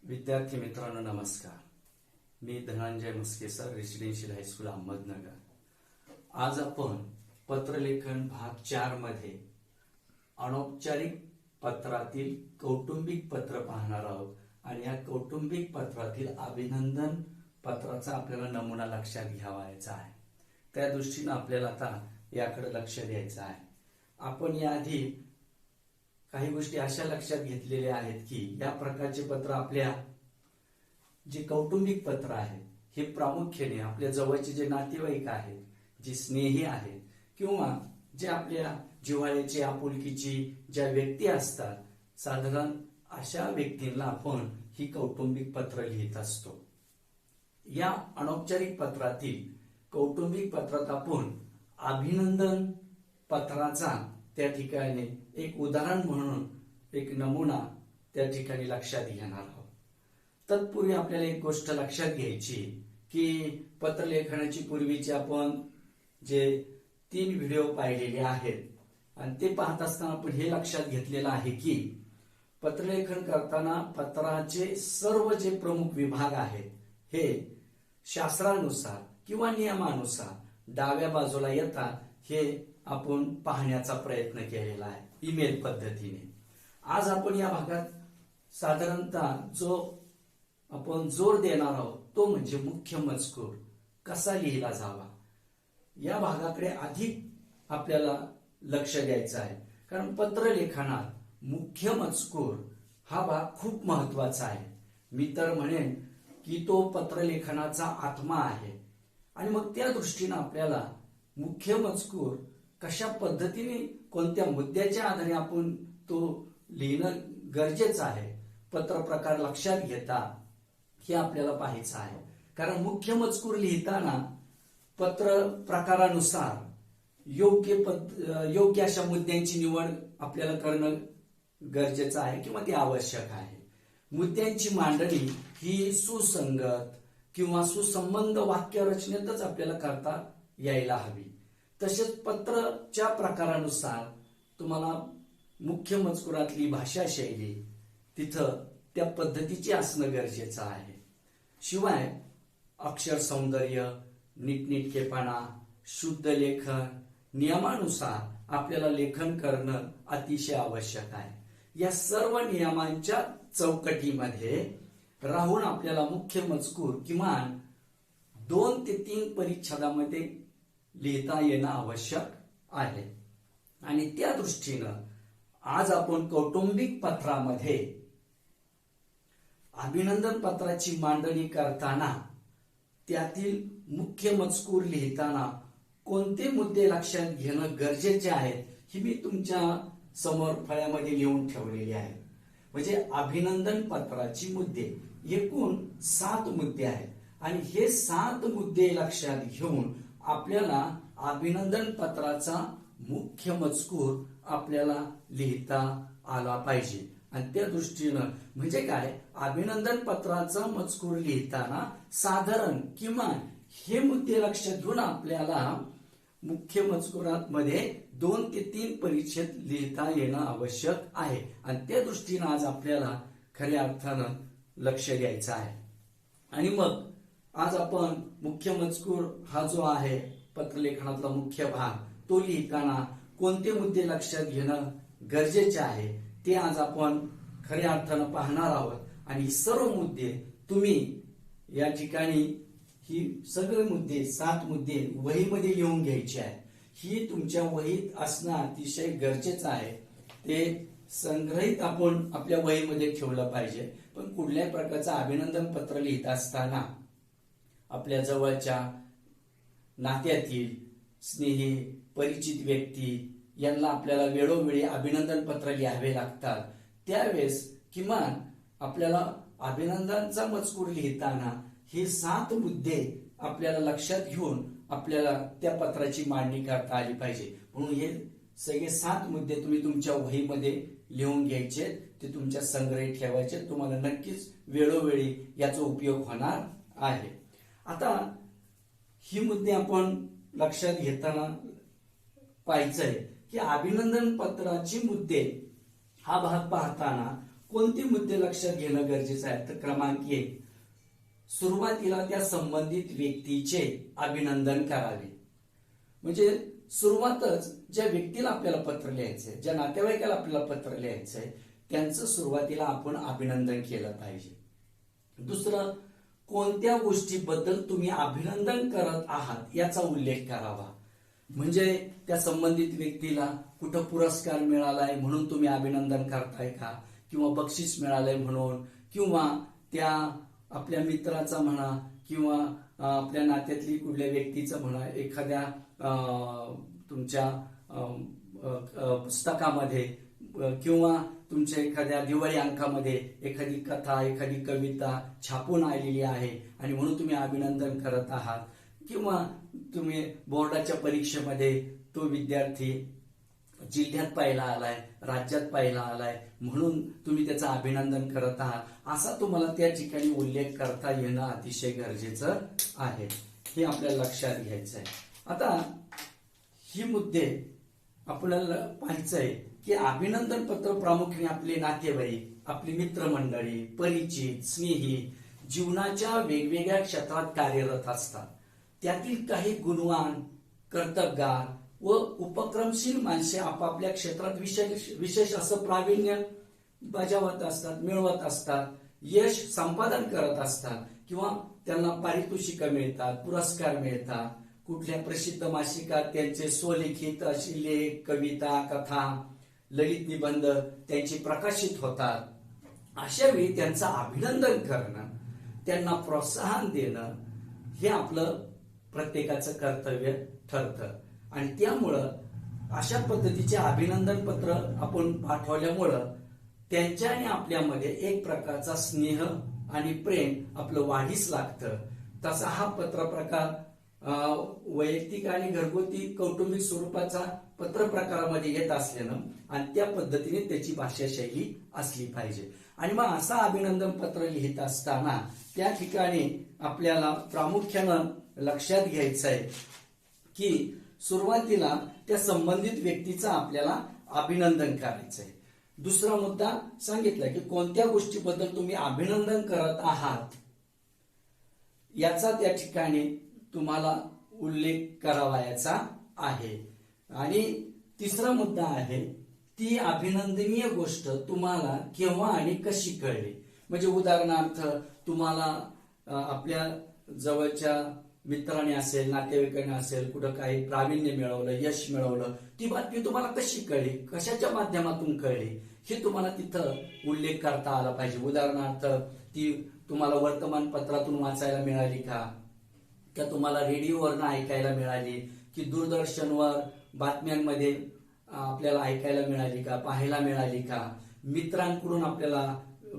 विद्यार्थी मित्रांनो नमस्कार. मी Dhananjay Maske sir, residential high school Ahmednagar. आज आपण पत्रलेखन भाग 4 मध्ये अनौपचारिक पत्रातील कौटुंबिक पत्र पाहणार आहोत आणि या कौटुंबिक पत्रातील अभिनंदन पत्राचा आपल्याला नमुना लक्षात घ्यावायचा आहे. त्या दृष्टीने आपल्याला आता याकडे लक्ष द्यायचं आहे. आपण याआधी काही गोष्टी अशा लक्षात घेतलेल्या आहेत की या प्रकारचे पत्र आपल्या जे कौटुंबिक पत्र आहेत हे प्रामुख्याने आपल्या जवळचे जे नातेवाईक आहेत, जे स्नेही आहेत किंवा जे आपल्या जिव्हाळ्याची आपुलकीची ज्या व्यक्ती असतात, साधारण अशा व्यक्तींना आपण ही कौटुंबिक पत्र लिहित असतो. या अनौपचारिक पत्रातील कौटुंबिक पत्रात आपण अभिनंदन पत्राचा त्या ठिकाणी एक उदाहरण म्हणून एक नमुना त्या ठिकाणी लक्षात घेणार आहोत. तत्पूर्वी आपल्याला एक गोष्ट लक्षात घ्यायची की पत्रलेखनाची पूर्वीचे आपण जे 3 व्हिडिओ पाहिलेले आहेत आणि ते पाहत असताना आपण हे लक्षात घेतलेलं आहे की पत्रलेखन करताना पत्राचे सर्व जे प्रमुख विभाग आहेत हे शास्त्रानुसार किंवा नियमानुसार डाव्या बाजूला येतात हे आपण पाहण्याचा प्रयत्न केलेला आहे ईमेल पद्धतीने. आज आपण या भागात साधारणतः जो आपण जोर देणार आहोत तो म्हणजे मुख्य मजकूर कसा लिहिला जावा या भागाकडे अधिक आपल्याला लक्ष द्यायचं आहे. कारण पत्रलेखनात मुख्य मजकूर हा भाग खूप महत्वाचा आहे. मी तर म्हणेन की तो पत्रलेखनाचा आत्मा आहे आणि मग त्या दृष्टीने आपल्याला मुख्य मजकूर कशा पद्धतीने कोणत्या मुद्द्याच्या आधारे आपण तो लिहिणं गरजेचं आहे, पत्र प्रकार लक्षात घेता हे आपल्याला पाहायचं आहे. कारण मुख्य मजकूर लिहिताना पत्र प्रकारानुसार योग्य अशा मुद्द्यांची निवड आपल्याला करणं गरजेचं आहे किंवा ते आवश्यक आहे. मुद्द्यांची मांडणी ही सुसंगत किंवा सुसंबंध वाक्य रचनेतच आपल्याला करता यायला हवी. तसेच पत्रच्या प्रकारानुसार तुम्हाला मुख्य मजकुरातली भाषा शैली तिथं त्या पद्धतीची असणं गरजेचं आहे. शिवाय अक्षर सौंदर्य, नीटनेटकेपणा, शुद्ध लेखन, नियमानुसार आपल्याला लेखन करणं अतिशय आवश्यक आहे. या सर्व नियमांच्या चौकटीमध्ये राहून आपल्याला मुख्य मजकूर किमान 2 ते 3 परिच्छेदामध्ये लिहिता येणं आवश्यक आहे. आणि त्या दृष्टीनं आज आपण कौटुंबिक पत्रामध्ये अभिनंदन पत्राची मांडणी करताना त्यातील मुख्य मजकूर लिहिताना कोणते मुद्दे लक्षात घेणं गरजेचे आहेत ही मी तुमच्या समोर फळ्यामध्ये लिहून ठेवलेली आहे. म्हणजे अभिनंदन पत्राची मुद्दे एकूण 7 मुद्दे आहेत आणि हे 7 मुद्दे लक्षात घेऊन आपल्याला अभिनंदन पत्राचा मुख्य मजकूर आपल्याला लिहिता आला पाहिजे. आणि त्या दृष्टीनं म्हणजे काय, अभिनंदन पत्राचा मजकूर लिहिताना साधारण किमान हे मुद्दे लक्षात घेऊन आपल्याला मुख्य मजकुरामध्ये 2 ते 3 परिच्छेद लिहिता येणं आवश्यक आहे. आणि त्या दृष्टीनं आज आपल्याला खऱ्या अर्थानं लक्ष द्यायचं आहे. आणि मग आज आपण मुख्य मजकूर हा जो आहे पत्रलेखनातला मुख्य भाग तो लिहिताना कोणते मुद्दे लक्षात घेणं गरजेचे आहे ते आज आपण खऱ्या अर्थानं पाहणार आहोत. आणि सर्व मुद्दे तुम्ही या ठिकाणी ही सगळे मुद्दे 7 मुद्दे वहीमध्ये लिहून घ्यायचे आहेत. ही तुमच्या वहीत असणं अतिशय गरजेचं आहे. ते संग्रहित आपण आपल्या वहीमध्ये ठेवलं पाहिजे. पण कुठल्याही प्रकारचं अभिनंदन पत्र लिहित असताना आपल्या जवळच्या नात्यातील स्नेही परिचित व्यक्ती यांना आपल्याला वेळोवेळी अभिनंदन पत्र लिहावे लागतात. त्यावेळेस किमान आपल्याला अभिनंदनाचा मजकूर लिहिताना हे 7 मुद्दे आपल्याला लक्षात घेऊन आपल्याला त्या पत्राची मांडणी करता आली पाहिजे. म्हणून हे सगळे 7 मुद्दे तुम्ही तुमच्या वहीमध्ये लिहून घ्यायचे, ते तुमच्या संग्रही ठेवायचे. तुम्हाला नक्कीच वेळोवेळी याचा उपयोग होणार आहे. आता ही मुद्दे आपण लक्षात घेताना पाहायचंय की अभिनंदन पत्राचे मुद्दे हा भाग पाहताना कोणते मुद्दे लक्षात घेणं गरजेचं आहे? तर क्रमांक 1, सुरुवातीला त्या संबंधित व्यक्तीचे अभिनंदन करावे. म्हणजे सुरुवातच ज्या व्यक्तीला आपल्याला पत्र लिहायचंय, ज्या नातेवाईकाला आपल्याला पत्र लिहायचंय, त्यांचं सुरुवातीला आपण अभिनंदन केलं पाहिजे. दुसरं, कोणत्या गोष्टीबद्दल तुम्ही अभिनंदन करत आहात याचा उल्लेख करावा. म्हणजे त्या संबंधित व्यक्तीला कुठं पुरस्कार मिळालाय म्हणून तुम्ही अभिनंदन करताय का, किंवा बक्षीस मिळालंय म्हणून, किंवा त्या आपल्या मित्राचा म्हणा, किंवा आपल्या नात्यातली कुठल्या व्यक्तीचं म्हणा, एखाद्या तुमच्या पुस्तकामध्ये किंवा तुमच्या एखाद्या दिवाळी अंकामध्ये एखादी कथा, एखादी कविता छापून आलेली आहे आणि म्हणून तुम्ही अभिनंदन करत आहात, किंवा तुम्ही बोर्डाच्या परीक्षेमध्ये तो विद्यार्थी जिल्ह्यात पहिला आलाय, राज्यात पहिला आलाय म्हणून तुम्ही त्याचं अभिनंदन करत आहात, असा तुम्हाला त्या ठिकाणी उल्लेख करता येणं अतिशय गरजेचं आहे. हे आपल्याला लक्षात घ्यायचं आहे. आता ही मुद्दे आपल्याला पाहायचंय की अभिनंदन पत्र प्रामुख्याने आपले नातेवाईक, आपली मित्रमंडळी, परिचित, स्नेही जीवनाच्या वेगवेगळ्या क्षेत्रात कार्यरत असतात. त्यातील काही गुणवान, कर्तबगार व उपक्रमशील माणसे आपापल्या क्षेत्रात विशेष असं प्रावीण्य बजावत असतात, मिळवत असतात, यश संपादन करत असतात, किंवा त्यांना पारितोषिकं मिळतात, पुरस्कार मिळतात. कुठल्या प्रसिद्ध मासिकात त्यांचे स्वलिखित अशी लेख, कविता, कथा, ललित निबंध त्यांची प्रकाशित होतात. अशा वेळी त्यांचं अभिनंदन करणं, त्यांना प्रोत्साहन देणं हे आपलं प्रत्येकाचं कर्तव्य ठरतं. आणि त्यामुळं अशा पद्धतीचे अभिनंदन पत्र आपण पाठवल्यामुळं त्यांच्या आणि आपल्यामध्ये एक प्रकारचा स्नेह आणि प्रेम आपलं वाढीस लागतं. तसा हा पत्र प्रकार वैयक्तिक आणि घरगुती कौटुंबिक स्वरूपाचा पत्र प्रकारामध्ये येत असल्यानं आणि त्या पद्धतीने त्याची भाषा शैली असली पाहिजे. आणि मग असा अभिनंदन पत्र लिहित असताना त्या ठिकाणी आपल्याला प्रामुख्यानं लक्षात घ्यायचं आहे की सुरुवातीला त्या संबंधित व्यक्तीचं आपल्याला अभिनंदन करायचंय. दुसरा मुद्दा सांगितला की कोणत्या गोष्टीबद्दल तुम्ही अभिनंदन करत आहात याचा त्या ठिकाणी तुम्हाला उल्लेख करावायचा आहे. आणि तिसरा मुद्दा आहे ती अभिनंदनीय गोष्ट तुम्हाला केव्हा आणि कशी कळली. म्हणजे उदाहरणार्थ तुम्हाला आपल्या जवळच्या मित्राने असेल, नातेवाईकाने असेल, कुठं काही प्रावीण्य मिळवलं, यश मिळवलं, ती बातमी तुम्हाला कशी कळली, कशाच्या माध्यमातून कळली हे तुम्हाला तिथं उल्लेख करता आला पाहिजे. उदाहरणार्थ ती तुम्हाला वर्तमानपत्रातून वाचायला मिळाली का तुम्हाला रेडिओवरनं ऐकायला मिळाली, की दूरदर्शनवर बातम्यांमध्ये आपल्याला ऐकायला मिळाली का, पाहायला मिळाली का, मित्रांकडून आपल्याला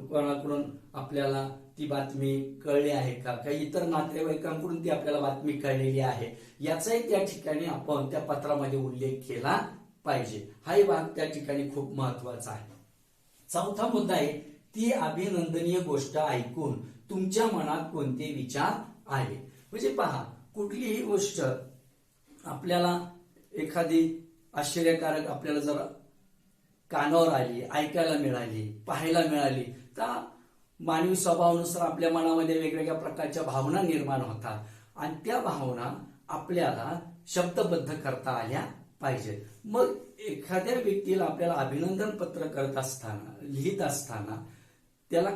कोणाकडून आपल्याला ती बातमी कळली आहे का, काही इतर नातेवाईकांकडून ती आपल्याला बातमी कळलेली आहे, याचाही त्या ठिकाणी आपण त्या पत्रामध्ये उल्लेख केला पाहिजे. हाही भाग त्या ठिकाणी खूप महत्वाचा आहे. चौथा मुद्दा आहे ती अभिनंदनीय गोष्ट ऐकून तुमच्या मनात कोणते विचार आले. म्हणजे पहा, कुठलीही गोष्ट आपल्याला एखादी आश्चर्यकारक आपल्याला जर कानावर आली, ऐकायला मिळाली, पाहायला मिळाली, तर मानवी स्वभावानुसार आपल्या मनामध्ये वेगवेगळ्या प्रकारच्या भावना निर्माण होतात आणि त्या भावना आपल्याला शब्दबद्ध करता आल्या पाहिजेत. मग एखाद्या व्यक्तीला आपल्याला अभिनंदन पत्र करत असताना, लिहित असताना त्याला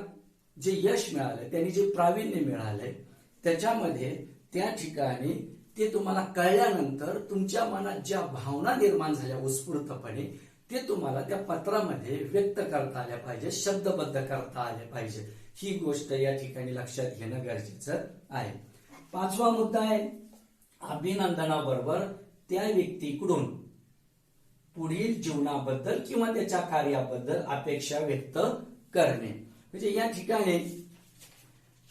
जे यश मिळालंय, त्यांनी जे प्रावीण्य मिळालंय, त्याच्यामध्ये त्या ठिकाणी ते तुम्हाला कळल्यानंतर तुमच्या मनात ज्या भावना निर्माण झाल्या उत्स्फूर्तपणे, ते तुम्हाला त्या पत्रामध्ये व्यक्त करता आल्या पाहिजे, शब्दबद्ध करता आले पाहिजे. ही गोष्ट या ठिकाणी लक्षात घेणं गरजेचं आहे. पाचवा मुद्दा आहे अभिनंदनाबरोबर त्या व्यक्तीकडून पुढील जीवनाबद्दल किंवा त्याच्या कार्याबद्दल अपेक्षा व्यक्त करणे. म्हणजे या ठिकाणी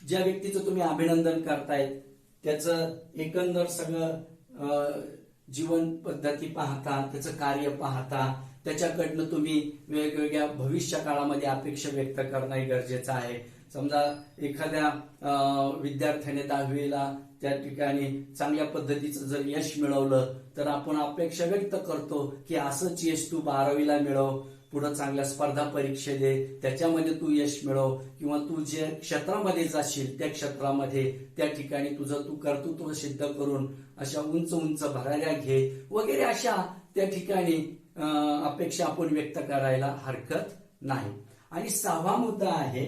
ज्या व्यक्तीचं तुम्ही अभिनंदन करतायत त्याचं एकंदर सगळं जीवन पद्धती पाहता, त्याचं कार्य पाहता, त्याच्याकडनं तुम्ही वेगवेगळ्या भविष्य काळामध्ये अपेक्षा व्यक्त करणं गरजेचं आहे. समजा एखाद्या विद्यार्थ्याने 10वीला त्या ठिकाणी चांगल्या पद्धतीचं जर यश मिळवलं तर आपण अपेक्षा व्यक्त करतो की असंच यश तू 12वीला मिळव, पुढे चांगल्या स्पर्धा परीक्षा दे, त्याच्यामध्ये तू यश मिळव, किंवा तू जे क्षेत्रामध्ये जाशील त्या क्षेत्रामध्ये त्या ठिकाणी तुझं तू कर्तृत्व सिद्ध करून अशा उंच उंच भराऱ्या घे वगैरे, अशा त्या ठिकाणी अपेक्षा आपण व्यक्त करायला हरकत नाही. आणि 6वा मुद्दा आहे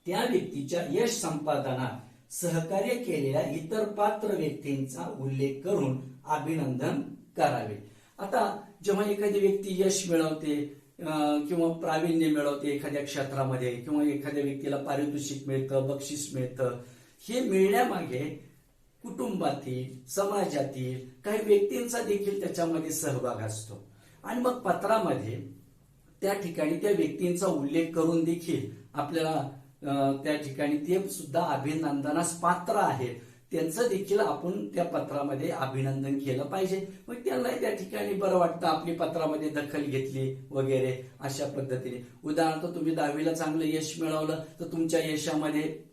त्या व्यक्तीच्या यश संपादनात सहकार्य केलेल्या इतर पात्र व्यक्तींचा उल्लेख करून अभिनंदन करावे. आता जेव्हा एखादी व्यक्ती यश मिळवते किंवा प्रावीण्य मिळवते एखाद्या क्षेत्रामध्ये, किंवा एखाद्या व्यक्तीला पारितोषिक मिळतं, बक्षीस मिळतं, हे मिळण्यामागे कुटुंबातील, समाजातील काही व्यक्तींचा देखील त्याच्यामध्ये सहभाग असतो. आणि मग पत्रामध्ये त्या ठिकाणी त्या व्यक्तींचा उल्लेख करून देखील आपल्याला त्या ठिकाणी ते सुद्धा अभिनंदनास पात्र आहेत, त्यांचं देखील आपण त्या पत्रामध्ये अभिनंदन केलं पाहिजे. मग त्यांना त्या ठिकाणी बरं वाटतं, आपली पत्रामध्ये दखल घेतली वगैरे अशा पद्धतीने. उदाहरणार्थ तुम्ही 10वीला चांगलं यश मिळवलं तर तुमच्या यशामध्ये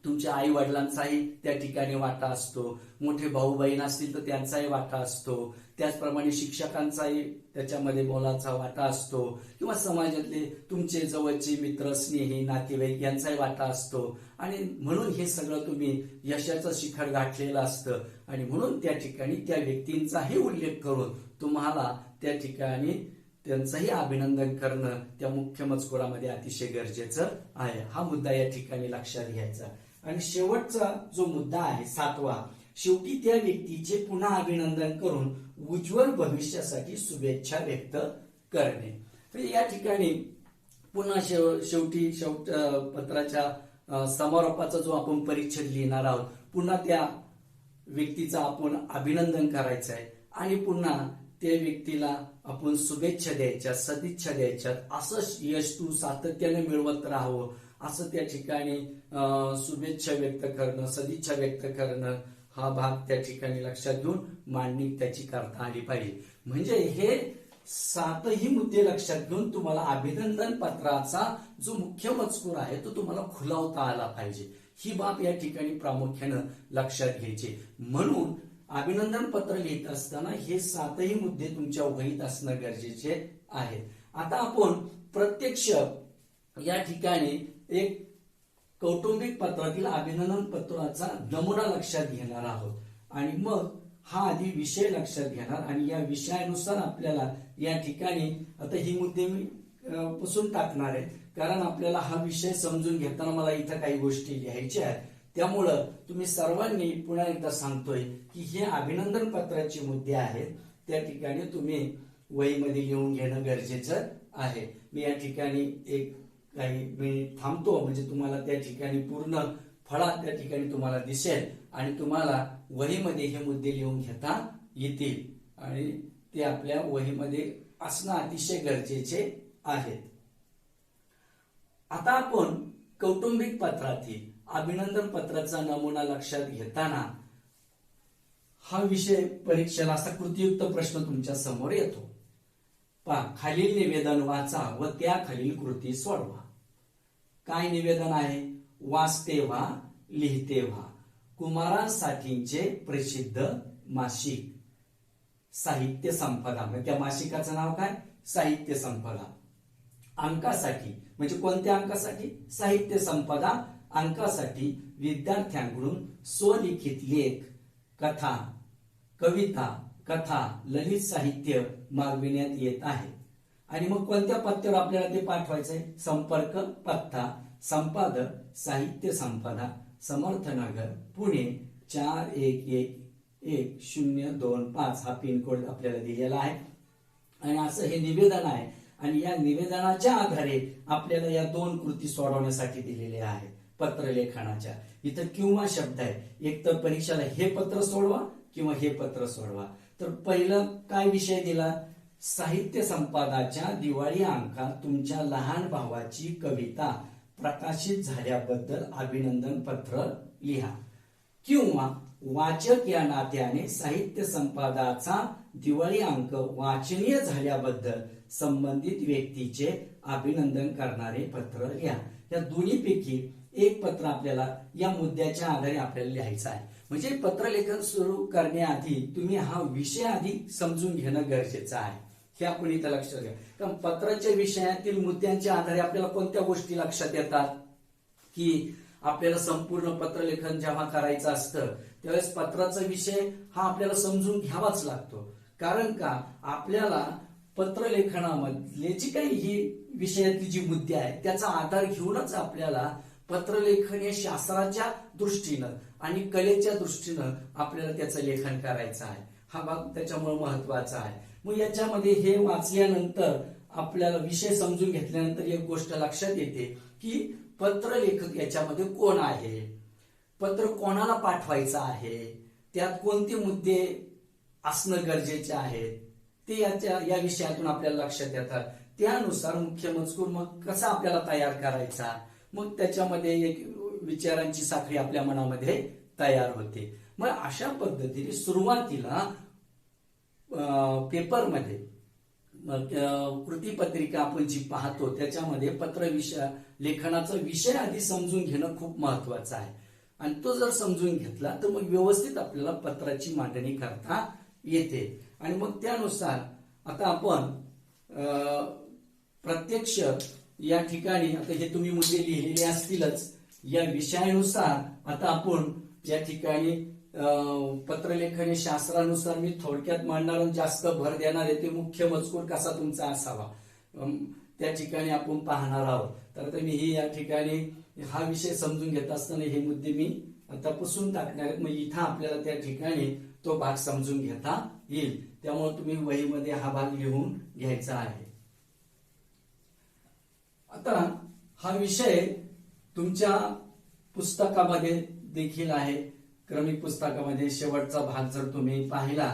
तुमच्या आई वडिलांचाही त्या ठिकाणी वाटा असतो, मोठे भाऊ बहीण असतील तर त्यांचाही वाटा असतो, त्याचप्रमाणे शिक्षकांचाही त्याच्यामध्ये मोलाचा वाटा असतो, किंवा समाजातले तुमचे जवळचे मित्र, स्नेही, नातेवाईक यांचाही वाटा असतो. आणि म्हणून हे सगळं तुम्ही यशाचं शिखर गाठलेलं असतं, आणि म्हणून त्या ठिकाणी त्या व्यक्तींचाही उल्लेख करून तुम्हाला त्या ठिकाणी त्यांचंही अभिनंदन करणं त्या मुख्य मजकुरामध्ये अतिशय गरजेचं आहे. हा मुद्दा या ठिकाणी लक्षात घ्यायचा. आणि शेवटचा जो मुद्दा आहे 7वा, शेवटी त्या व्यक्तीचे पुन्हा अभिनंदन करून उज्ज्वल भविष्यासाठी शुभेच्छा व्यक्त करणे. म्हणजे या ठिकाणी पुन्हा शेवटी पत्राच्या समारोपाचा जो आपण परिच्छेद लिहिणार आहोत, पुन्हा त्या व्यक्तीचं आपण अभिनंदन करायचं आहे, आणि पुन्हा त्या व्यक्तीला आपण शुभेच्छा द्यायच्या, सदिच्छा द्यायच्या. असं यश तू सातत्याने मिळवत राहावं, असं त्या ठिकाणी शुभेच्छा व्यक्त करणं, सदिच्छा व्यक्त करणं, हा भाग त्या ठिकाणी लक्षात घेऊन मांडणी त्याची करता आली पाहिजे. म्हणजे हे 7ही मुद्दे लक्षात घेऊन तुम्हाला अभिनंदन पत्राचा जो मुख्य मजकूर आहे तो तुम्हाला खुलावता आला पाहिजे. ही बाब या ठिकाणी प्रामुख्यानं लक्षात घ्यायची. म्हणून अभिनंदन पत्र लिहित असताना हे 7ही मुद्दे तुमच्या वहीत असणं गरजेचे आहे. आता आपण प्रत्यक्ष या ठिकाणी एक कौटुंबिक पत्रातील अभिनंदन पत्राचा नमुना लक्षात घेणार आहोत, आणि मग हा आधी विषय लक्षात घेणार, आणि या विषयानुसार आपल्याला या ठिकाणी आता ही मुद्दे मी पुसून टाकणार आहे, कारण आपल्याला हा विषय समजून घेताना मला इथं काही गोष्टी लिहायच्या आहेत. त्यामुळं तुम्ही सर्वांनी पुन्हा एकदा सांगतोय की हे अभिनंदन पत्राचे मुद्दे आहेत, त्या ठिकाणी तुम्ही वहीमध्ये लिहून घेणं गरजेचं आहे. मी या ठिकाणी एक काही मिनिट थांबतो, म्हणजे तुम्हाला त्या ठिकाणी पूर्ण फळात त्या ठिकाणी तुम्हाला दिसेल, आणि तुम्हाला वहीमध्ये हे मुद्दे लिहून घेता येतील, आणि ते आपल्या वहीमध्ये असणं अतिशय गरजेचे आहेत. आता आपण कौटुंबिक पत्रातील अभिनंदन पत्राचा नमुना लक्षात घेताना हा विषय परीक्षेला असा कृतीयुक्त प्रश्न तुमच्या समोर येतो. पहा, खालील निवेदन वाचा व त्याखालील कृती सोडवा. काय निवेदन आहे? वाचते व्हा, लिहिते व्हा. कुमारांसाठीचे प्रसिद्ध मासिक साहित्य संपदा, म्हणजे त्या मासिकाचं नाव काय? साहित्य संपदा. अंकासाठी म्हणजे कोणत्या अंकासाठी? साहित्य संपदा अंकासाठी विद्यार्थ्यांकडून स्वलिखित लेख, कथा, कविता, कथा, ललित साहित्य मागविण्यात येत आहे. आणि मग कोणत्या पत्त्यावर आपल्याला ते पाठवायचंय? संपर्क पत्ता संपादक साहित्य संपदा, समर्थनगर, पुणे 411025 हा पिनकोड आपल्याला दिलेला आहे. आणि असं हे निवेदन आहे, आणि या निवेदनाच्या आधारे आपल्याला या 2 कृती सोडवण्यासाठी दिलेल्या आहेत पत्रलेखनाच्या. इथं किंवा शब्द आहे, एक तर परीक्षेला हे पत्र सोडवा किंवा हे पत्र सोडवा. तर पहिलं काय विषय दिला? साहित्य संपादाच्या दिवाळी अंकात तुमच्या लहान भावाची कविता प्रकाशित झाल्याबद्दल अभिनंदन पत्र लिहा, किंवा वाचक या नात्याने साहित्य संपादाचा दिवाळी अंक वाचनीय झाल्याबद्दल संबंधित व्यक्तीचे अभिनंदन करणारे पत्र लिहा. या दोन्हीपैकी एक पत्र आपल्याला या मुद्द्याच्या आधारे आपल्याला लिहायचं आहे. म्हणजे पत्रलेखन सुरू करण्याआधी तुम्ही हा विषय आधी समजून घेणं गरजेचं आहे. हे आपण इथं लक्षात घ्या. कारण पत्राच्या विषयातील मुद्द्यांच्या आधारे आपल्याला कोणत्या गोष्टी लक्षात येतात की आपल्याला संपूर्ण पत्रलेखन जेव्हा करायचं असतं त्यावेळेस पत्राचा विषय हा आपल्याला समजून घ्यावाच लागतो. कारण का आपल्याला पत्रलेखनामधले जी काही ही विषयातली जी मुद्दे आहेत त्याचा आधार घेऊनच आपल्याला पत्रलेखन हे शास्त्राच्या दृष्टीनं आणि कलेच्या दृष्टीनं आपल्याला त्याचं लेखन करायचं आहे. हा भाग त्याच्यामुळे महत्वाचा आहे. मग याच्यामध्ये हे वाचल्यानंतर आपल्याला विषय समजून घेतल्यानंतर एक गोष्ट लक्षात येते की पत्रलेखक याच्यामध्ये कोण आहे, पत्र कोणाला पाठवायचं आहे, त्यात कोणते मुद्दे असणं गरजेचे आहेत ते या विषयातून आपल्याला लक्षात येतात. त्यानुसार मुख्य मजकूर मग कसा आपल्याला तयार करायचा, मग त्याच्यामध्ये एक विचारांची साखळी आपल्या मनामध्ये तयार होते. मग अशा पद्धतीने सुरुवातीला पेपरमध्ये कृतीपत्रिका आपण जी पाहतो त्याच्यामध्ये पत्र विषय लेखनाचा विषय आधी समजून घेणं खूप महत्वाचं आहे. आणि तो जर समजून घेतला तर मग व्यवस्थित आपल्याला पत्राची मांडणी करता येते. आणि मग त्यानुसार आता आपण प्रत्यक्ष या ठिकाणी आता हे तुम्ही मुद्दे लिहिलेले असतीलच. या विषयानुसार आता आपण या ठिकाणी पत्रलेखन हे शास्त्रानुसार मी थोडक्यात मांडणार आणि जास्त भर देणार आहे ते मुख्य मजकूर कसा तुमचा असावा त्या ठिकाणी आपण पाहणार आहोत. तर मी ही या ठिकाणी हा विषय समजून घेत असताना हे मुद्दे मी आता पुसून टाकणार आहेत. मग इथं आपल्याला त्या ठिकाणी तो भाग समजून घेता येईल. त्यामुळे तुम्ही वहीमध्ये हा भाग लिहून घ्यायचा आहे. आता हा विषय तुमच्या पुस्तकामध्ये देखील आहे. क्रमिक पुस्तकामध्ये शेवटचा भाग जर तुम्ही पाहिला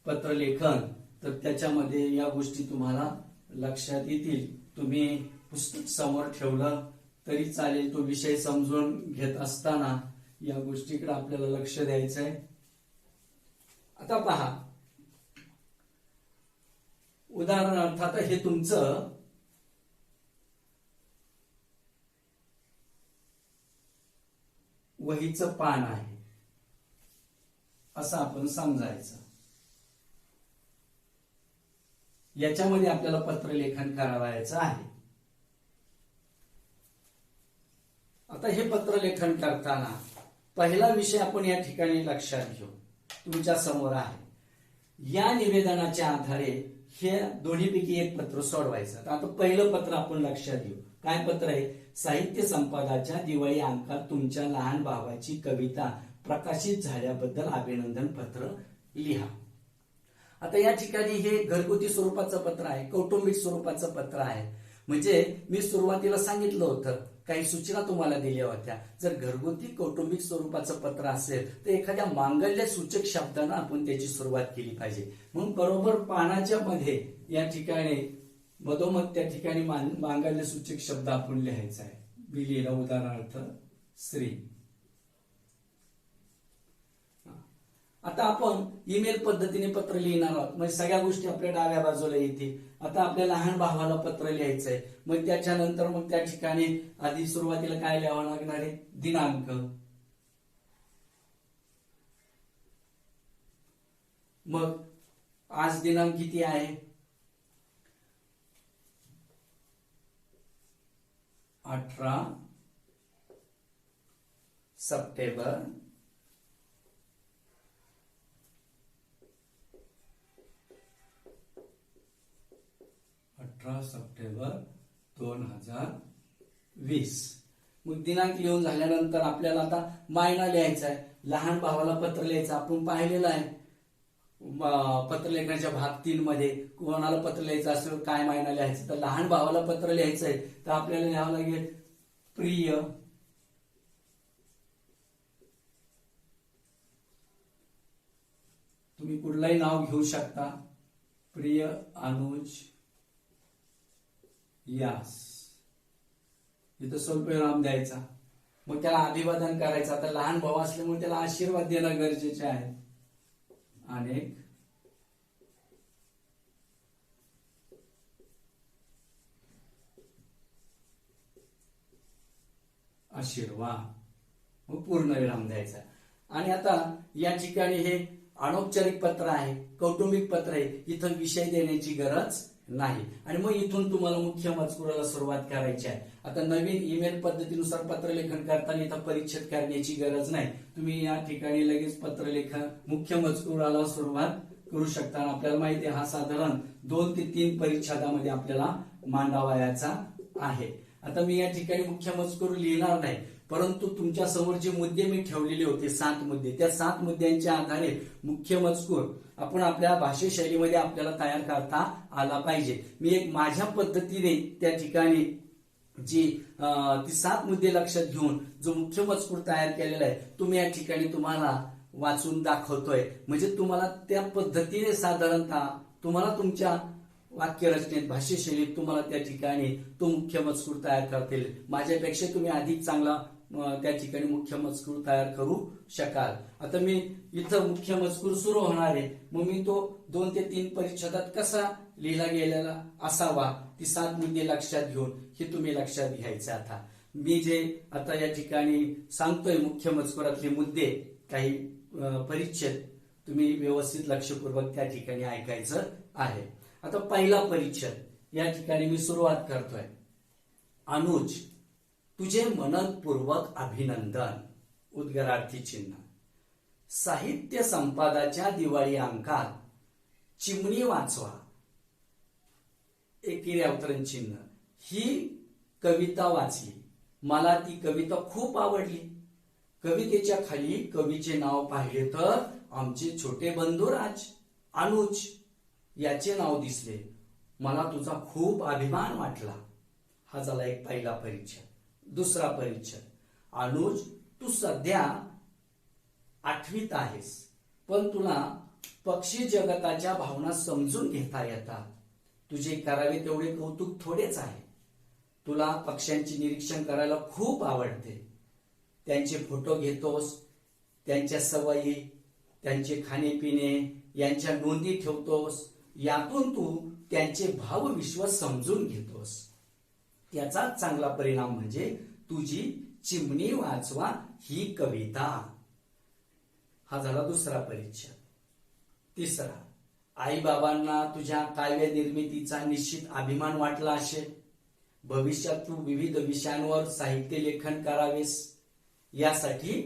पत्रलेखन तर त्याच्यामध्ये या गोष्टी तुम्हाला लक्षात येतील. तुम्ही पुस्तक समोर ठेवलं तरी चालेल. तो विषय समजून घेत असताना या गोष्टीकडे आपल्याला लक्ष द्यायचं आहे. आता पहा, उदाहरणार्थ आता हे तुमचं वहीचं पान आहे असं आपण समजायचं. याच्यामध्ये आपल्याला पत्रलेखन करावायचं आहे. आता हे पत्रलेखन करताना पहिला विषय आपण या ठिकाणी लक्षात घेऊ. तुमच्या समोर आहे. या निवेदनाच्या आधारे हे दोन्हीपैकी एक पत्र सोडवायचं. आता पहिलं पत्र आपण लक्षात घेऊ. काय पत्र आहे? साहित्य संपादाच्या दिवाळी अंकात तुमच्या लहान भावाची कविता प्रकाशित झाल्याबद्दल अभिनंदन पत्र लिहा. आता या ठिकाणी हे घरगुती स्वरूपाचं पत्र आहे, कौटुंबिक स्वरूपाचं पत्र आहे. म्हणजे मी सुरुवातीला सांगितलं होतं, काही सूचना तुम्हाला दिल्या होत्या. जर घरगुती कौटुंबिक स्वरूपाचं पत्र असेल तर एखाद्या मांगल्य सूचक शब्दानं आपण त्याची सुरुवात केली पाहिजे. म्हणून बरोबर पानाच्या मध्ये या ठिकाणी मधोमध त्या ठिकाणी मांगल्य सूचक शब्द आपण लिहायचा आहे. मी लिहिला उदाहरणार्थ श्री. आता आपण ईमेल पद्धतीने पत्र लिहिणार आहोत. म्हणजे सगळ्या गोष्टी आपल्या डाव्या बाजूला येतील. आता आपल्या लहान भावाला पत्र लिहायचंय. मग त्याच्यानंतर मग त्या ठिकाणी आधी सुरुवातीला काय लिहावं लागणार आहे? दिनांक. मग आज दिनांक किती आहे? 18 सप्टेंबर 2020. मग दिनांक लिहून झाल्यानंतर आपल्याला आता महिना लिहायचा आहे. लहान भावाला पत्र लिहायचं आपण पाहिलेलं आहे पत्रलेखनाच्या भाग 3 मध्ये. कोणाला पत्र लिहायचं असेल काय महिना लिहायचं तर लहान भावाला पत्र लिहायचंय तर आपल्याला लिहावं लागेल प्रिय. तुम्ही कुठलाही नाव घेऊ शकता. प्रिय अनुज यास. इथं स्वल्पविराम द्यायचा. मग त्याला अभिवादन करायचं. आता लहान भाऊ असल्यामुळे त्याला आशीर्वाद देणं गरजेचे आहे. अनेक आशीर्वाद. मग पूर्ण विराम द्यायचा. आणि आता या ठिकाणी हे अनौपचारिक पत्र आहे, कौटुंबिक पत्र आहे, इथं विषय देण्याची गरज नाही. आणि मग इथून तुम्हाला मुख्य मजकुराला सुरुवात करायची आहे. आता नवीन ईमेल पद्धतीनुसार पत्रलेखन करताना इथं परिच्छेद करण्याची गरज नाही. तुम्ही या ठिकाणी लगेच पत्रलेखन मुख्य मजकुराला सुरुवात करू शकता. आपल्याला माहिती आहे हा साधारण 2 ते 3 परिच्छेदामध्ये आपल्याला मांडावयाचा आहे. आता मी या ठिकाणी मुख्य मजकूर लिहिणार नाही, परंतु तुमच्या समोर जे मुद्दे मी ठेवलेले होते 7 मुद्दे, त्या 7 मुद्द्यांच्या आधारे मुख्य मजकूर आपण आपल्या भाषेशैलीमध्ये आपल्याला तयार करता आला पाहिजे. मी एक माझ्या पद्धतीने त्या ठिकाणी जी ती 7 मुद्दे लक्षात घेऊन जो मुख्य मजकूर तयार केलेला आहे तुम्ही या ठिकाणी तुम्हाला वाचून दाखवतोय. म्हणजे तुम्हाला त्या पद्धतीने साधारणतः तुम्हाला तुमच्या वाक्यरचनेत भाषेशैलीत तुम्हाला त्या ठिकाणी तो मुख्य मजकूर तयार करता येईल. माझ्यापेक्षा तुम्ही अधिक चांगला त्या ठिकाणी मुख्य मजकूर तयार करू शकाल. आता मी इथं मुख्य मजकूर सुरू होणार आहे, मग मी तो 2 ते 3 परिच्छेदात कसा लिहिला गेलेला असावा ती 7 मुद्दे लक्षात घेऊन हे तुम्ही लक्षात घ्यायचे. आता मी जे आता या ठिकाणी सांगतोय मुख्य मजकुरातले मुद्दे काही परिच्छेद तुम्ही व्यवस्थित लक्षपूर्वक त्या ठिकाणी ऐकायचं आहे. आता पहिला परिच्छेद या ठिकाणी मी सुरुवात करतोय. अनुज, तुझे मनपूर्वक अभिनंदन! उद्गारार्थी चिन्ह. साहित्य संपादाच्या दिवाळी अंकात चिमणी वाचवा एकेरी अवतरण चिन्ह. ही कविता वाचली, मला ती कविता खूप आवडली. कवितेच्या खाली कवीचे नाव पाहिले तर आमचे छोटे बंधू राज अनुज याचे नाव दिसले. मला तुझा खूप अभिमान वाटला. हा झाला एक पहिला परिच्छेद. दुसरा परिच्छेद. अनुज, तू सध्या 8वीत आहेस, पण तुला पक्षी जगताच्या भावना समजून घेता येतात. तुझे करावे तेवढे कौतुक थोडेच आहे. तुला पक्ष्यांचे निरीक्षण करायला खूप आवडते. त्यांचे फोटो घेतोस, त्यांच्या सवयी, त्यांचे खाणेपिणे यांच्या नोंदी ठेवतोस. यातून तू त्यांचे भावविश्व समजून घेतोस. त्याचा चांगला परिणाम म्हणजे तुझी चिमणी वाचवा ही कविता. हा झाला दुसरा परिच्छेद. तिसरा. आई बाबांना तुझ्या काव्य निर्मितीचा निश्चित अभिमान वाटला असेल. भविष्यात तू विविध विषयांवर साहित्य लेखन करावेस, यासाठी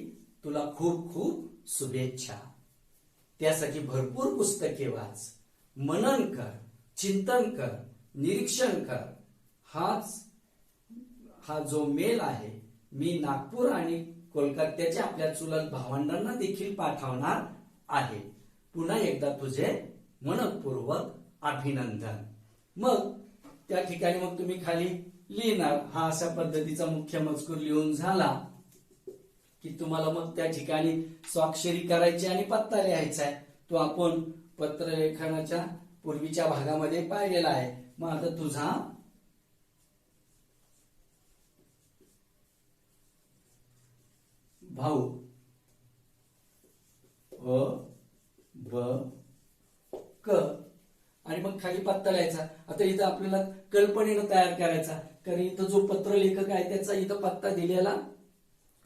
तुला खूप खूप शुभेच्छा. त्यासाठी भरपूर पुस्तके वाच, मनन कर, चिंतन कर, निरीक्षण कर. हा जो मेल आहे मी नागपूर आणि कोलकात्याच्या आपल्या चुलत भावंडांना देखील पाठवणार आहे. पुन्हा एकदा तुझे मनपूर्वक अभिनंदन. मग त्या ठिकाणी मग तुम्ही खाली लिहिणार. हा अशा पद्धतीचा मुख्य मजकूर लिहून झाला की तुम्हाला मग त्या ठिकाणी स्वाक्षरी करायची आणि पत्ता लिहायचा आहे. तो आपण पत्रलेखनाच्या पूर्वीच्या भागामध्ये पाहिलेला आहे. मग आता तुझा भाऊ अ ब क आणि मग खाली पत्ता लिहायचा. आता इथं आपल्याला कल्पनेनं तयार करायचा, कारण इथं जो पत्रलेखक आहे त्याचा इथं पत्ता दिलेला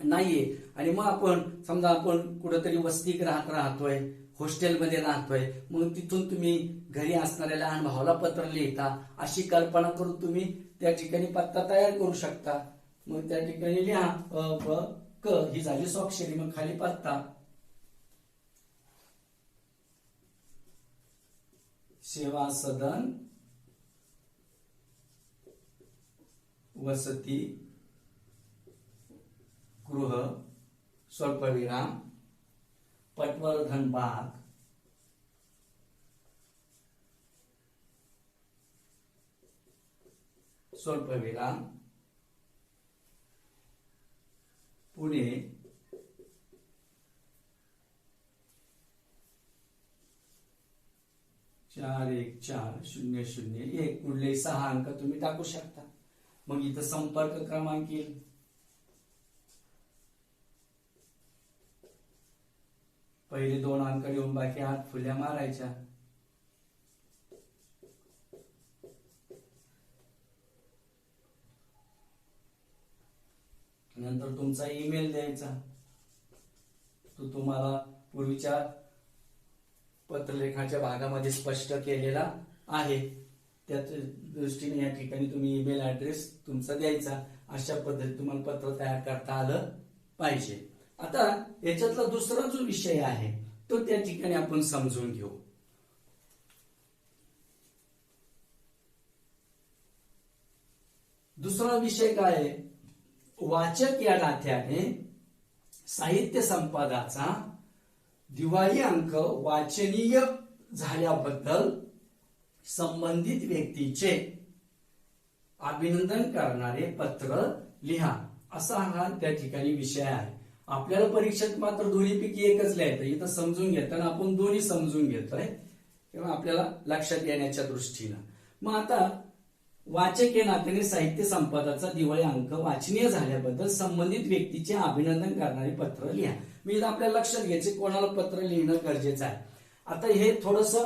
नाहीये. आणि मग आपण समजा आपण कुठेतरी वस्तीत राहतोय, हॉस्टेलमध्ये राहतोय, मग तिथून तुम्ही घरी असणाऱ्या लहान भावाला पत्र लिहिता, अशी कल्पना करून तुम्ही त्या ठिकाणी पत्ता तयार करू शकता. मग त्या ठिकाणी लिहा अ ब क, ही झाली स्वाक्षरी. मग खाली पत्ता सेवा सदन वसती गृह स्वल्पविराम पटवर्धन बाग स्वल्पविराम पुणे 414001. कुठले 6 अंक तुम्ही टाकू शकता. मग इथं संपर्क क्रमांक येईल. पहिले 2 अंक लिहून बाकी 8 फुल्या मारायच्या. नंतर तुमचा ईमेल द्यायचा. तो तुम्हाला पूर्वीच्या पत्रलेखाच्या भागामध्ये स्पष्ट केलेला आहे. त्या दृष्टीने या ठिकाणी तुम्ही ईमेल ऍड्रेस तुमचा द्यायचा. अशा पद्धतीने तुम्हाला पत्र तयार करता आलं पाहिजे. आता याच्यातला दुसरा जो विषय आहे तो त्या ठिकाणी आपण समजून घेऊ. दुसरा विषय काय आहे? वाचक या नात्याने साहित्य संपादाचा दिवाळी अंक वाचनीय झाल्याबद्दल संबंधित व्यक्तीचे अभिनंदन करणारे पत्र लिहा, असा हा त्या ठिकाणी विषय आहे. आपल्याला परीक्षेत मात्र दोन्हीपैकी एकच लिहायचं. इथं समजून घेताना आपण दोन्ही समजून घेतोय तेव्हा आपल्याला लक्षात येण्याच्या दृष्टीनं. मग आता वाचक या नात्याने साहित्य संपादाचा दिवाळी अंक वाचनीय झाल्याबद्दल संबंधित व्यक्तीचे अभिनंदन करणारे पत्र लिहा. मी इथं आपल्याला लक्षात घ्यायचे कोणाला पत्र लिहिणं गरजेचं आहे. आता हे थोडस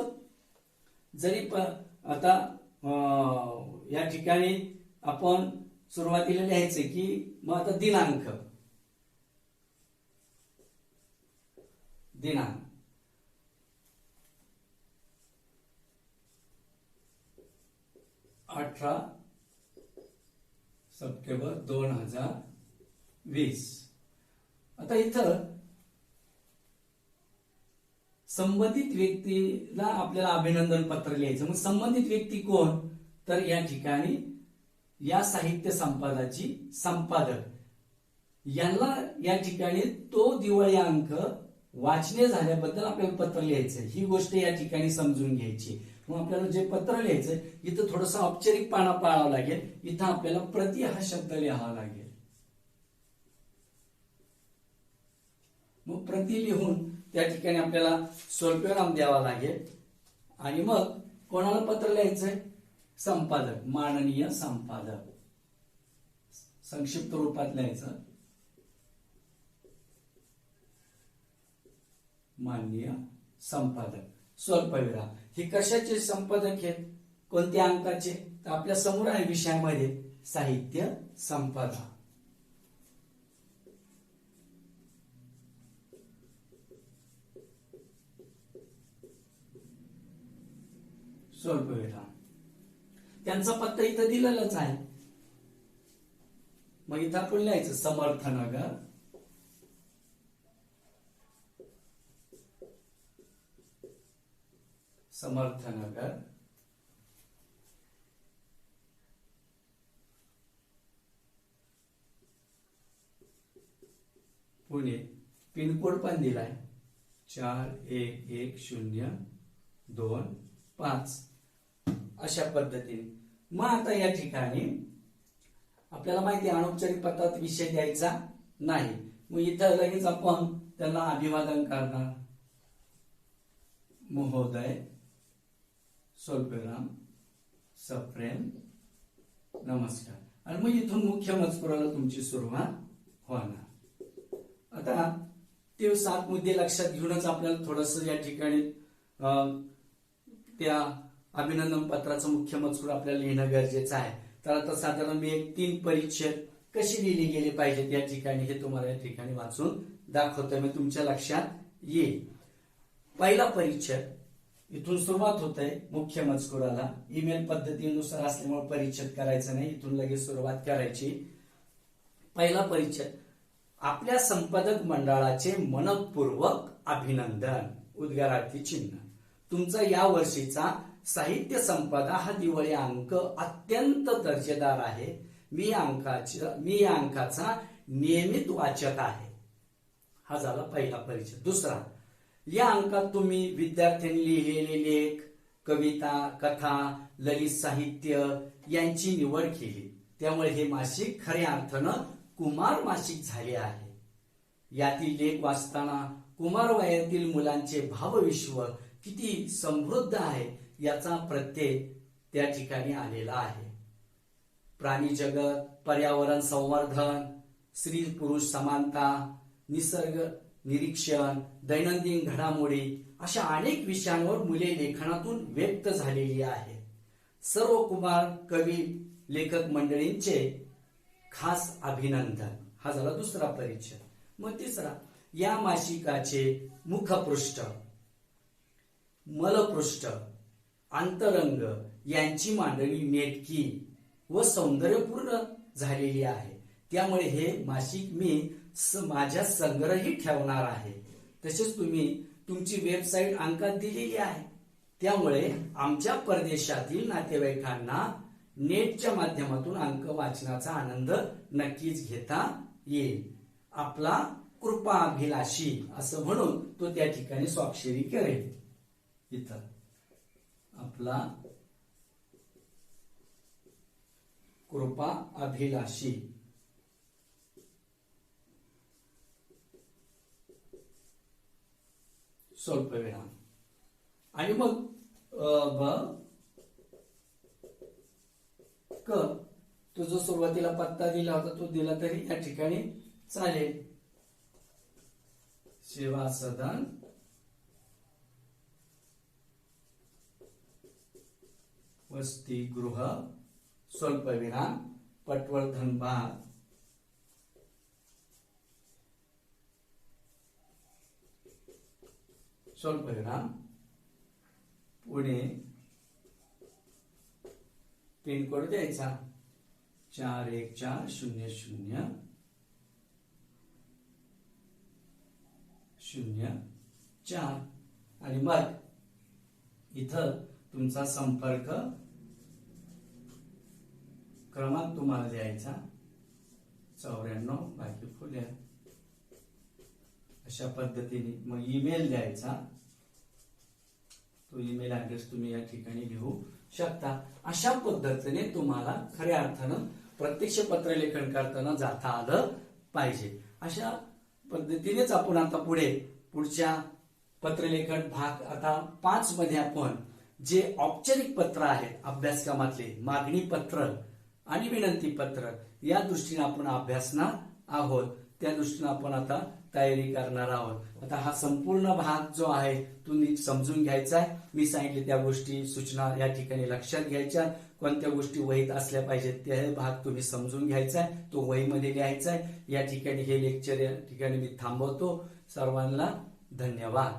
जरी आता या ठिकाणी आपण सुरुवातीला लिहायचे की मग आता दिनांक 18 सप्टेंबर 2020. आता इथं संबंधित व्यक्तीला आपल्याला अभिनंदन पत्र लिहायचं. मग संबंधित व्यक्ती कोण? तर या ठिकाणी या साहित्य संपादाची संपादक यांना या ठिकाणी तो दिवाळी अंक वाचनीय झाल्याबद्दल आपल्याला पत्र लिहायचं. ही गोष्ट या ठिकाणी समजून घ्यायची. मग आपल्याला जे पत्र लिहायचंय इथं थोडस औपचारिकपणा पाळावा लागेल. इथं आपल्याला प्रति हा शब्द लिहावा लागेल. मग प्रति लिहून त्या ठिकाणी आपल्याला स्वल्पविराम द्यावा लागेल. आणि मग कोणाला पत्र लिहायचंय? संपादक, माननीय संपादक. संक्षिप्त रूपात लिहायचं, माननीय संपादक, स्वल्पविराम. हे कशाचे संपादक आहेत? कोणत्या अंकाचे? तर आपल्या समोर आहे विषयामध्ये साहित्य संपादा. स्वल्पविराम. त्यांचा पत्ता इथं दिलेलाच आहे. मग इथं आपण लिहायचं समर्थनगर, समर्थनगर, पुणे. पिनकोड पण दिलाय 411025. अशा पद्धतीने. मग आता या ठिकाणी आपल्याला माहिती आहे अनौपचारिक पत्रात विषय द्यायचा नाही. मग इथं लगेच आपण त्याला अभिवादन करणार, महोदय स्वल्पविराम सप्रेम नमस्कार. आणि मग इथून मुख्य मजकुराला तुमची सुरुवात होणार. आता ते 7 मुद्दे लक्षात घेऊनच आपल्याला थोडस या ठिकाणी त्या अभिनंदन पत्राचं मुख्य मजकूर आपल्याला लिहिणं गरजेचं आहे. तर आता साधारण मी एक 3 परिच्छेद कशी लिहिली गेली पाहिजेत या ठिकाणी हे तुम्हाला या ठिकाणी वाचून दाखवतोय. मी तुमच्या लक्षात येईल. पहिला परिच्छेद इथून सुरुवात होत आहे मुख्य मजकुराला. ईमेल पद्धतीनुसार असल्यामुळे परिच्छेद करायचं नाही, इथून लगेच सुरुवात करायची. पहिला परिच्छेद, आपल्या संपादक मंडळाचे मनपूर्वक अभिनंदन, उद्गारार्थी चिन्ह. तुमचा या वर्षीचा साहित्य संपदा हा दिवाळी अंक अत्यंत दर्जेदार आहे. मी या अंकाचा नियमित वाचक आहे. हा झाला पहिला परिचय. दुसरा, या अंकात तुम्ही विद्यार्थ्यांनी लिहिलेले लेख, कविता, कथा, ललित साहित्य यांची निवड केली. त्यामुळे हे मासिक खऱ्या अर्थानं कुमार मासिक झाले आहे. यातील लेख वाचताना कुमार वयातील मुलांचे भावविश्व किती समृद्ध आहे याचा प्रत्यय त्या ठिकाणी आलेला आहे. प्राणी जगत, पर्यावरण संवर्धन, स्त्री पुरुष समानता, निसर्ग निरीक्षण, दैनंदिन घडामोडी अशा अनेक विषयांवर मुले लेखनातून व्यक्त झालेली आहेत. सर्व कुमार कवी लेखक मंडळींचे खास अभिनंदन. हा झाला दुसरा परिच्छेद. मग तिसरा, या मासिकाचे मुखपृष्ठ मलपृष्ठ, अंतरंग यांची मांडणी नेटकी व सौंदर्यपूर्ण झालेली आहे. त्यामुळे हे मासिक मी माझ्या संग्रही ठेवणार आहे. तसेच तुम्ही तुमची वेबसाईट अंकात दिलेली आहे. त्यामुळे आमच्या परदेशातील नातेवाईकांना नेटच्या माध्यमातून अंक वाचनाचा आनंद नक्कीच घेता येईल. आपला कृपाभिलाषी असं म्हणून तो त्या ठिकाणी स्वाक्षरी करेल. इथं आपला कृपा अभिलाषी स्वल्पविराम आणि मग ब क तो जो सुरुवातीला पत्ता दिला होता तो दिला तरी या ठिकाणी चालेल. सेवा सदन वसतिगृह स्वल्पविराम पटवर्धन बाग स्वल्पविराम पुणे पिनकोड द्यायचा 414004 आणि मग इथं तुमचा संपर्क क्रमांक तुम्हाला द्यायचा 94 बाकी फुले अशा पद्धतीने. मग ईमेल द्यायचा. तो ईमेल ऍड्रेस तुम्ही या ठिकाणी लिहू शकता. अशा पद्धतीने तुम्हाला खऱ्या अर्थानं प्रत्यक्ष पत्रलेखन करताना जाता आलं पाहिजे. अशा पद्धतीनेच आपण आता पुढच्या पत्रलेखन भाग आता 5 मध्ये आपण जे औपचारिक पत्र आहेत अभ्यासक्रमातले मागणी पत्र आणि विनंती पत्र या दृष्टीने आपण अभ्यासणार आहोत. त्या दृष्टीने आपण आता तयारी करणार आहोत. आता हा संपूर्ण भाग जो आहे तो नीट समजून घ्यायचा आहे. मी सांगितले त्या गोष्टी सूचना या ठिकाणी लक्षात घ्यायच्या. कोणत्या गोष्टी वहीत असल्या पाहिजेत ते भाग तुम्ही समजून घ्यायचा आहे. तो वहीमध्ये लिहायचा आहे. या ठिकाणी हे लेक्चर या ठिकाणी मी थांबवतो. सर्वांना धन्यवाद.